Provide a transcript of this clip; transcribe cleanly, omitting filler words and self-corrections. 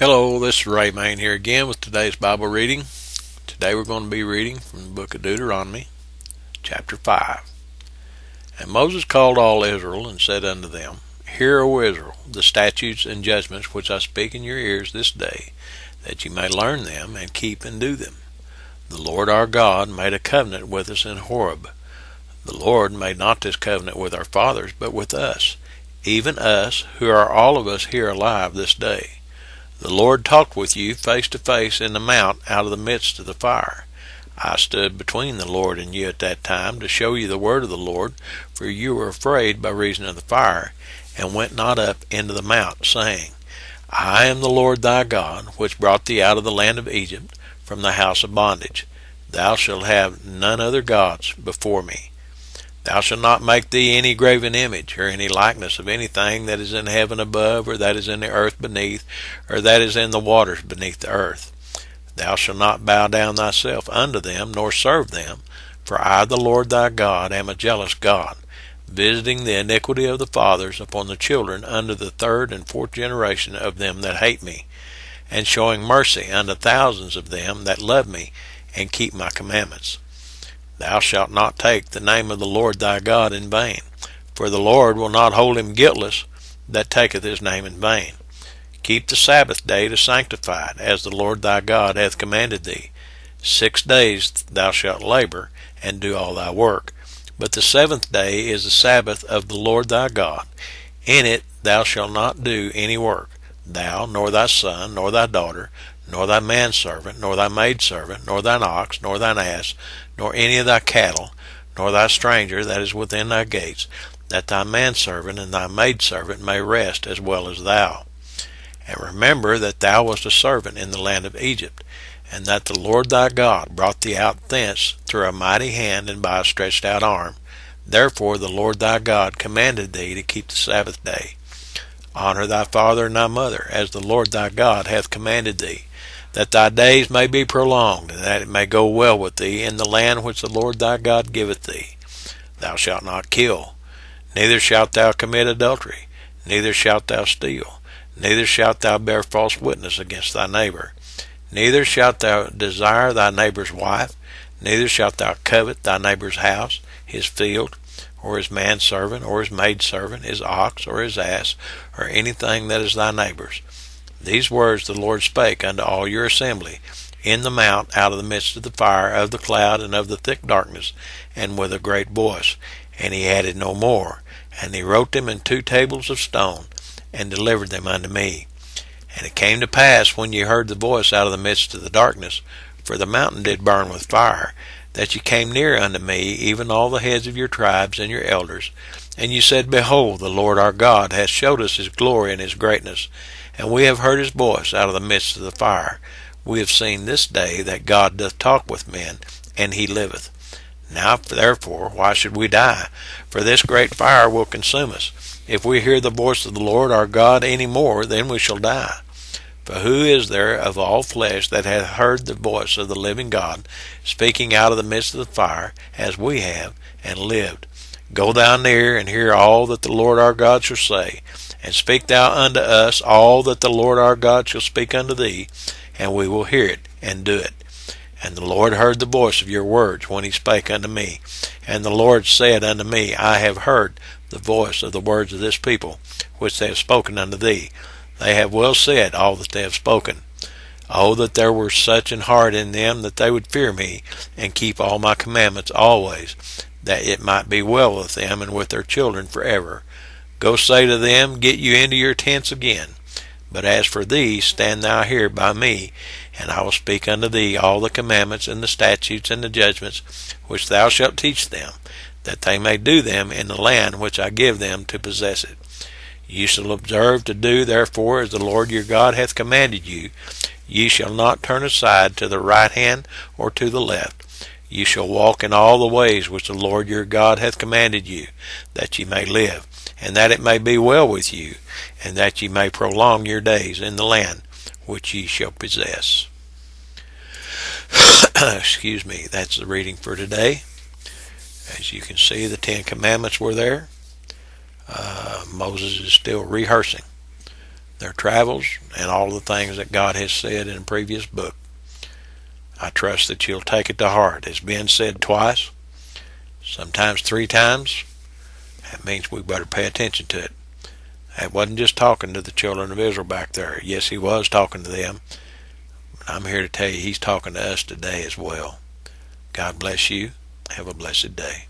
Hello, this is Ray Main here again with today's Bible reading. Today we're going to be reading from the book of Deuteronomy, Chapter 5. And Moses called all Israel and said unto them, Hear, O Israel, the statutes and judgments which I speak in your ears this day, that ye may learn them and keep and do them. The Lord our God made a covenant with us in Horeb. The Lord made not this covenant with our fathers, but with us, even us, who are all of us here alive this day. The Lord talked with you face to face in the mount out of the midst of the fire. I stood between the Lord and you at that time to show you the word of the Lord, for you were afraid by reason of the fire, and went not up into the mount, saying, I am the Lord thy God, which brought thee out of the land of Egypt, from the house of bondage. Thou shalt have none other gods before me. Thou shalt not make thee any graven image, or any likeness of anything that is in heaven above, or that is in the earth beneath, or that is in the waters beneath the earth. Thou shalt not bow down thyself unto them, nor serve them, for I, the Lord thy God, am a jealous God, visiting the iniquity of the fathers upon the children unto the third and fourth generation of them that hate me, and showing mercy unto thousands of them that love me, and keep my commandments. Thou shalt not take the name of the Lord thy God in vain, for the Lord will not hold him guiltless that taketh his name in vain. Keep the Sabbath day to sanctify it, as the Lord thy God hath commanded thee. 6 days thou shalt labor, and do all thy work. But the seventh day is the Sabbath of the Lord thy God. In it thou shalt not do any work, thou, nor thy son, nor thy daughter, nor thy manservant, nor thy maidservant, nor thine ox, nor thine ass, nor any of thy cattle, nor thy stranger that is within thy gates, that thy manservant and thy maidservant may rest as well as thou. And remember that thou wast a servant in the land of Egypt, and that the Lord thy God brought thee out thence through a mighty hand and by a stretched out arm. Therefore the Lord thy God commanded thee to keep the Sabbath day. Honor thy father and thy mother, as the Lord thy God hath commanded thee, that thy days may be prolonged, and that it may go well with thee in the land which the Lord thy God giveth thee. Thou shalt not kill, neither shalt thou commit adultery, neither shalt thou steal, neither shalt thou bear false witness against thy neighbor, neither shalt thou desire thy neighbor's wife, neither shalt thou covet thy neighbor's house, his field, or his manservant, or his maidservant, his ox, or his ass, or anything that is thy neighbor's. These words the Lord spake unto all your assembly in the mount out of the midst of the fire, of the cloud, and of the thick darkness, and with a great voice. And he added no more. And he wrote them in 2 tables of stone, and delivered them unto me. And it came to pass, when ye heard the voice out of the midst of the darkness, for the mountain did burn with fire, that ye came near unto me, even all the heads of your tribes and your elders. And ye said, Behold, the Lord our God hath showed us his glory and his greatness, and we have heard his voice out of the midst of the fire. We have seen this day that God doth talk with men, and he liveth. Now therefore, why should we die? For this great fire will consume us. If we hear the voice of the Lord our God any more, then we shall die. For who is there of all flesh that hath heard the voice of the living God, speaking out of the midst of the fire, as we have, and lived? Go thou near, and hear all that the Lord our God shall say, and speak thou unto us all that the Lord our God shall speak unto thee, and we will hear it, and do it. And the Lord heard the voice of your words when he spake unto me. And the Lord said unto me, I have heard the voice of the words of this people, which they have spoken unto thee. They have well said all that they have spoken. Oh, that there were such an heart in them, that they would fear me, and keep all my commandments always, that it might be well with them and with their children forever. Go say to them, Get you into your tents again. But as for thee, stand thou here by me, and I will speak unto thee all the commandments and the statutes and the judgments which thou shalt teach them, that they may do them in the land which I give them to possess it. Ye shall observe to do therefore as the Lord your God hath commanded you. Ye shall not turn aside to the right hand or to the left. Ye shall walk in all the ways which the Lord your God hath commanded you, that ye may live, and that it may be well with you, and that ye may prolong your days in the land which ye shall possess. Excuse me, that's the reading for today. As you can see, the 10 Commandments were there. Moses is still rehearsing their travels, and all the things that God has said in a previous book. I trust that you'll take it to heart. It's been said twice, sometimes 3 times. That means we better pay attention to it. That wasn't just talking to the children of Israel back there. Yes, he was talking to them, but I'm here to tell you he's talking to us today as well. God bless you. Have a blessed day.